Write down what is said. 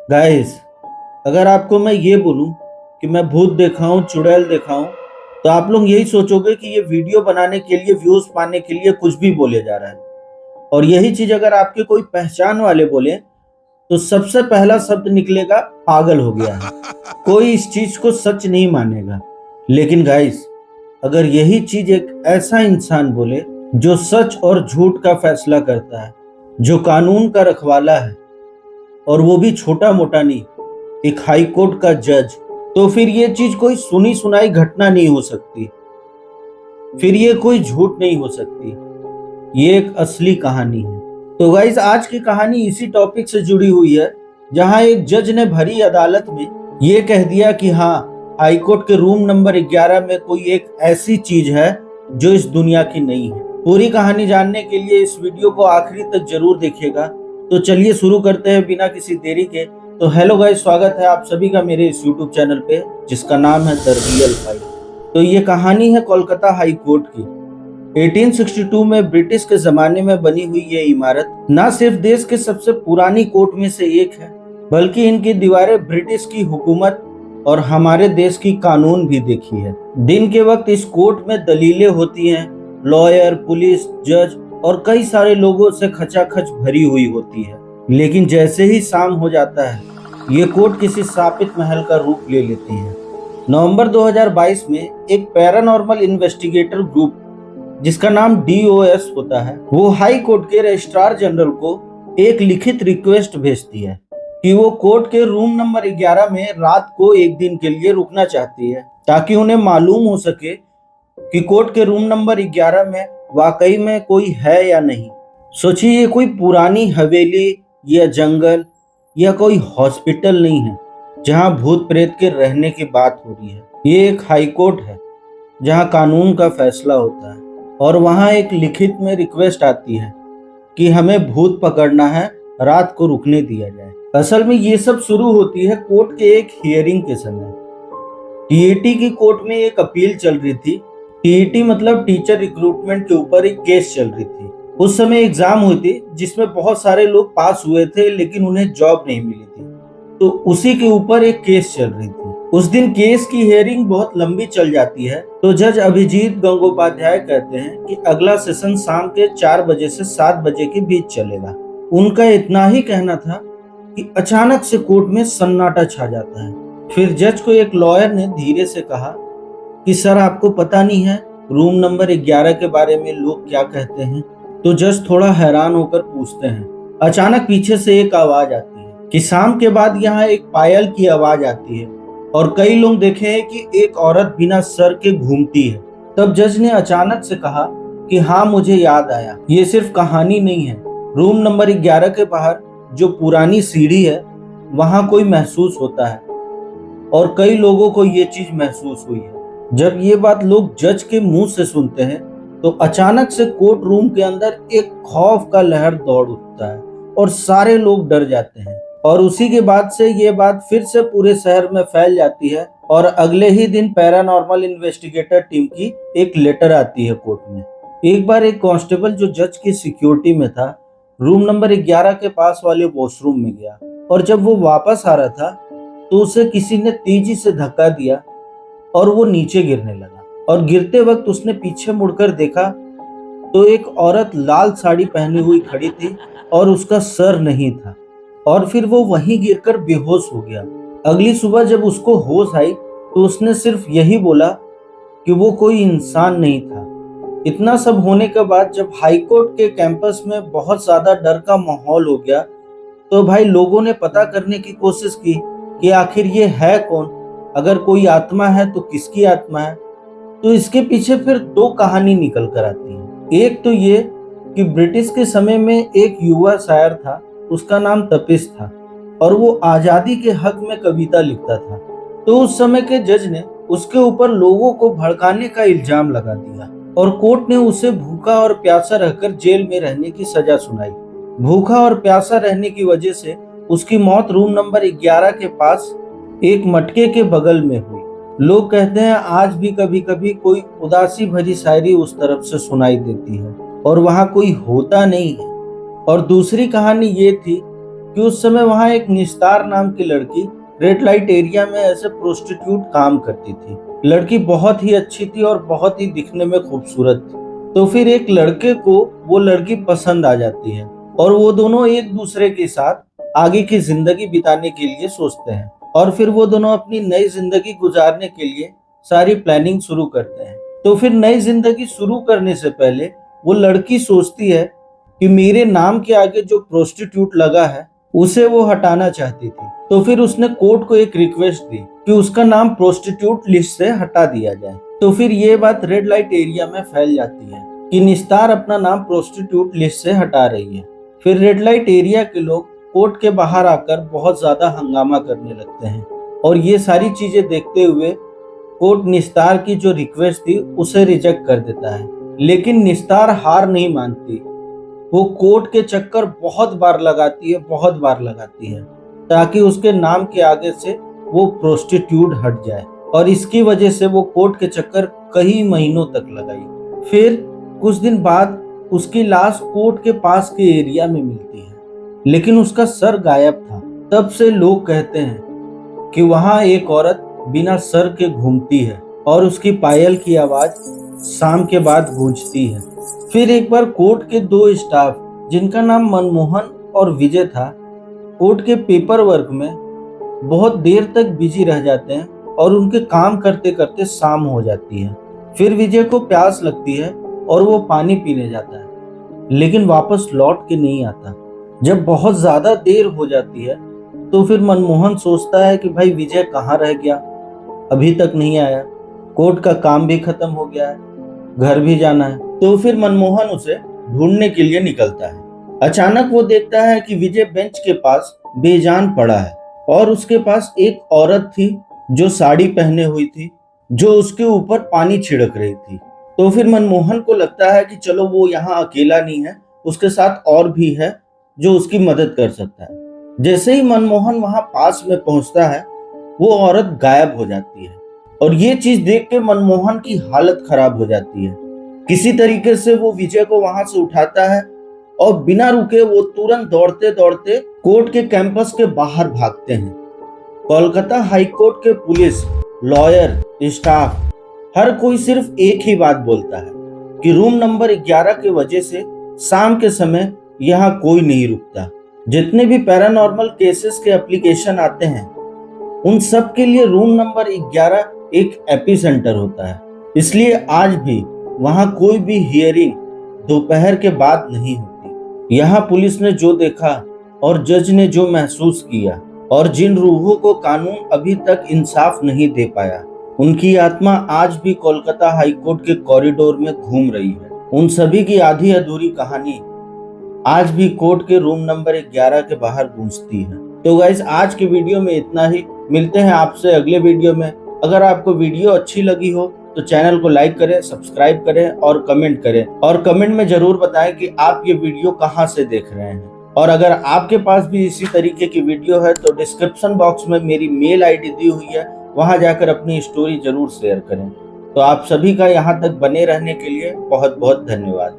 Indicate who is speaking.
Speaker 1: Guys, अगर आपको मैं ये बोलूं कि मैं भूत देखा हूं, चुड़ैल देखा हूं, तो आप लोग यही सोचोगे कि ये वीडियो बनाने के लिए, व्यूज पाने के लिए कुछ भी बोले जा रहा है। और यही चीज अगर आपके कोई पहचान वाले बोले तो सबसे पहला शब्द निकलेगा, पागल हो गया है। कोई इस चीज को सच नहीं मानेगा। लेकिन गाइस, अगर यही चीज एक ऐसा इंसान बोले जो सच और झूठ का फैसला करता है, जो कानून का रखवाला है, और वो भी छोटा मोटा नहीं, एक हाई कोर्ट का जज, तो फिर ये चीज कोई सुनी सुनाई घटना नहीं हो सकती। फिर ये कोई झूठ नहीं हो सकती। ये एक असली कहानी है। तो गाइस, आज की कहानी इसी टॉपिक से जुड़ी हुई है, जहां एक जज ने भरी अदालत में ये कह दिया कि हाँ, हाईकोर्ट के रूम नंबर 11 में कोई एक ऐसी चीज है जो इस दुनिया की नहीं है। पूरी कहानी जानने के लिए इस वीडियो को आखिरी तक जरूर देखिएगा। तो चलिए शुरू करते हैं बिना किसी देरी के। तो हेलो गाइस, स्वागत है आप सभी का मेरे इस यूट्यूब चैनल पे, जिसका नाम है द रियल फाइल। तो ये कहानी है कोलकाता हाई कोर्ट की। 1862 में ब्रिटिश के जमाने में बनी हुई ये इमारत न सिर्फ देश के सबसे पुरानी कोर्ट में से एक है, बल्कि इनकी दीवारें ब्रिटिश की हुकूमत और हमारे देश की कानून भी देखी है। दिन के वक्त इस कोर्ट में दलीलें होती हैं, लॉयर, पुलिस, जज और कई सारे लोगों से खचाखच भरी हुई होती है। लेकिन जैसे ही शाम हो जाता है, ये कोर्ट किसी शापित महल का रूप ले लेती है। नवंबर 2022 में एक पैरानॉर्मल इन्वेस्टिगेटर ग्रुप, जिसका नाम DOS होता है, वो हाई कोर्ट के रजिस्ट्रार जनरल को एक लिखित रिक्वेस्ट भेजती है कि वो कोर्ट के रूम नंबर 11 में रात को एक दिन के लिए रुकना चाहती है, ताकि उन्हें मालूम हो सके कि कोर्ट के रूम नंबर 11 में वाकई में कोई है या नहीं। सोचिए, ये कोई पुरानी हवेली या जंगल या कोई हॉस्पिटल नहीं है जहां भूत प्रेत के रहने की बात हो रही है। ये एक हाई कोर्ट है जहां कानून का फैसला होता है, और वहां एक लिखित में रिक्वेस्ट आती है कि हमें भूत पकड़ना है, रात को रुकने दिया जाए। असल में ये सब शुरू होती है कोर्ट के एक हियरिंग के समय। TAT की कोर्ट में एक अपील चल रही थी। TAT मतलब टीचर रिक्रूटमेंट के ऊपर एक केस चल रही थी। उस समय एग्जाम हुई थी जिसमें बहुत सारे लोग पास हुए थे, लेकिन उन्हें जॉब नहीं मिली थी। तो उसी के ऊपर एक केस चल रही थी। उस दिन केस की हियरिंग बहुत लंबी चल जाती है, तो जज अभिजीत गंगोपाध्याय कहते हैं कि अगला सेशन शाम के 4 बजे से 7 बजे के बीच चलेगा। उनका इतना ही कहना था कि अचानक से कोर्ट में सन्नाटा छा जाता है। फिर जज को एक लॉयर ने धीरे से कहा कि सर, आपको पता नहीं है रूम नंबर 11 के बारे में लोग क्या कहते हैं? तो जज थोड़ा हैरान होकर पूछते हैं। अचानक पीछे से एक आवाज आती है कि शाम के बाद यहाँ एक पायल की आवाज आती है, और कई लोग देखे हैं कि एक औरत बिना सर के घूमती है। तब जज ने अचानक से कहा कि हाँ, मुझे याद आया, ये सिर्फ कहानी नहीं है। रूम नंबर 11 के बाहर जो पुरानी सीढ़ी है, वहां कोई महसूस होता है, और कई लोगों को ये चीज महसूस हुई है। जब ये बात लोग जज के मुंह से सुनते हैं, तो अचानक से कोर्ट रूम के अंदर एक खौफ का लहर दौड़ उठता है, और सारे लोग डर जाते हैं। और उसी के बाद से ये बात फिर से पूरे शहर में फैल जाती है, और अगले ही दिन पैरानॉर्मल इन्वेस्टिगेटर टीम की एक लेटर आती है कोर्ट में। एक बार एक कांस्टेबल जो जज की सिक्योरिटी में था, रूम नंबर 11 के पास वाले वॉशरूम में गया, और जब वो वापस आ रहा था तो उसे किसी ने तेजी से धक्का दिया और वो नीचे गिरने लगा। और गिरते वक्त उसने पीछे मुड़कर देखा तो एक औरत लाल साड़ी पहनी हुई खड़ी थी, और उसका सर नहीं था। और फिर वो वहीं गिरकर बेहोश हो गया। अगली सुबह जब उसको होश आई, तो उसने सिर्फ यही बोला कि वो कोई इंसान नहीं था। इतना सब होने के बाद जब हाईकोर्ट के कैंपस में बहुत ज्यादा डर का माहौल हो गया, तो भाई लोगों ने पता करने की कोशिश की कि आखिर ये है कौन, अगर कोई आत्मा है तो किसकी आत्मा है। तो इसके पीछे फिर 2 कहानी निकल कर आती है। एक तो ये कि ब्रिटिश के समय में एक युवा शायर था, उसका नाम तपिश था, और वो आजादी के हक में कविता लिखता था। तो उस समय के जज ने उसके ऊपर लोगों को भड़काने का इल्जाम लगा दिया, और कोर्ट ने उसे भूखा और प्यासा रहकर जेल में रहने की सजा सुनाई। भूखा और प्यासा रहने की वजह से उसकी मौत रूम नंबर 11 के पास एक मटके के बगल में हुई। लोग कहते हैं आज भी कभी कभी कोई उदासी भरी शायरी उस तरफ से सुनाई देती है, और वहां कोई होता नहीं है। और दूसरी कहानी ये थी कि उस समय वहां एक निस्तार नाम की लड़की रेड लाइट एरिया में ऐसे प्रोस्टिट्यूट काम करती थी। लड़की बहुत ही अच्छी थी और बहुत ही दिखने में खूबसूरत थी। तो फिर एक लड़के को वो लड़की पसंद आ जाती है और वो दोनों एक दूसरे के साथ आगे की जिंदगी बिताने के लिए सोचते हैं और फिर वो दोनों अपनी नई जिंदगी गुजारने के लिए सारी प्लानिंग शुरू करते हैं। तो फिर नई जिंदगी शुरू करने से पहले वो लड़की सोचती है कि मेरे नाम के आगे जो प्रोस्टिट्यूट लगा है उसे वो हटाना चाहती थी। तो फिर उसने कोर्ट को एक रिक्वेस्ट दी कि उसका नाम प्रोस्टिट्यूट लिस्ट से हटा दिया जाए। तो फिर ये बात रेड लाइट एरिया में फैल जाती है कि निस्तार अपना नाम प्रोस्टिट्यूट लिस्ट से हटा रही है। फिर रेड लाइट एरिया के लोग कोर्ट के बाहर आकर बहुत ज्यादा हंगामा करने लगते हैं और ये सारी चीजें देखते हुए कोर्ट निस्तार की जो रिक्वेस्ट थी उसे रिजेक्ट कर देता है। लेकिन निस्तार हार नहीं मानती। वो कोर्ट के चक्कर बहुत बार लगाती है ताकि उसके नाम के आगे से वो प्रोस्टिट्यूट हट जाए और इसकी वजह से वो कोर्ट के चक्कर कई महीनों तक लगाई। फिर कुछ दिन बाद उसकी लाश कोर्ट के पास के एरिया में मिलती है, लेकिन उसका सर गायब था। तब से लोग कहते हैं कि वहां एक औरत बिना सर के घूमती है और उसकी पायल की आवाज शाम के बाद गूंजती है। फिर एक बार कोर्ट के दो स्टाफ जिनका नाम मनमोहन और विजय था, कोर्ट के पेपर वर्क में बहुत देर तक बिजी रह जाते हैं और उनके काम करते करते शाम हो जाती है। फिर विजय को प्यास लगती है और वो पानी पीने जाता है, लेकिन वापस लौट के नहीं आता। जब बहुत ज्यादा देर हो जाती है तो फिर मनमोहन सोचता है कि भाई विजय कहाँ रह गया, अभी तक नहीं आया, कोर्ट का काम भी खत्म हो गया है, घर भी जाना है। तो फिर मनमोहन उसे ढूंढने के लिए निकलता है। अचानक वो देखता है कि विजय बेंच के पास बेजान पड़ा है और उसके पास एक औरत थी जो साड़ी पहने हुई थी, जो उसके ऊपर पानी छिड़क रही थी। तो फिर मनमोहन को लगता है कि चलो वो यहाँ अकेला नहीं है, उसके साथ और भी है जो उसकी मदद कर सकता है। जैसे ही मनमोहन वहां पास में पहुंचता है वो औरत गायब हो जाती है और ये चीज देख के मनमोहन की हालत खराब हो जाती है। किसी तरीके से वो विजय को वहां से उठाता है और बिना रुके वो तुरंत दौड़ते दौड़ते कोर्ट के कैंपस के बाहर भागते हैं। कोलकाता हाई कोर्ट के पुलिस, लॉयर, स्टाफ, हर कोई सिर्फ एक ही बात बोलता है कि रूम नंबर 11 की वजह से शाम के समय यहाँ कोई नहीं रुकता। जितने भी पैरानॉर्मल केसेस के एप्लीकेशन आते हैं उन सब के लिए रूम नंबर 11 एक एपिसेंटर होता है, इसलिए आज भी वहां कोई भी हियरिंग दोपहर के बाद नहीं होती। यहाँ पुलिस ने जो देखा और जज ने जो महसूस किया और जिन रूहों को कानून अभी तक इंसाफ नहीं दे पाया, उनकी आत्मा आज भी कोलकाता हाई कोर्ट के कॉरिडोर में घूम रही है। उन सभी की आधी अधूरी कहानी आज भी कोर्ट के रूम नंबर 11 के बाहर गूंजती है। तो गाइस, आज के वीडियो में इतना ही। मिलते हैं आपसे अगले वीडियो में। अगर आपको वीडियो अच्छी लगी हो तो चैनल को लाइक करें, सब्सक्राइब करें और कमेंट करें, और कमेंट में जरूर बताएं कि आप ये वीडियो कहां से देख रहे हैं। और अगर आपके पास भी इसी तरीके की वीडियो है तो डिस्क्रिप्शन बॉक्स में मेरी मेल आईडी दी हुई है, वहां जाकर अपनी स्टोरी जरूर शेयर करें। तो आप सभी का यहाँ तक बने रहने के लिए बहुत बहुत धन्यवाद।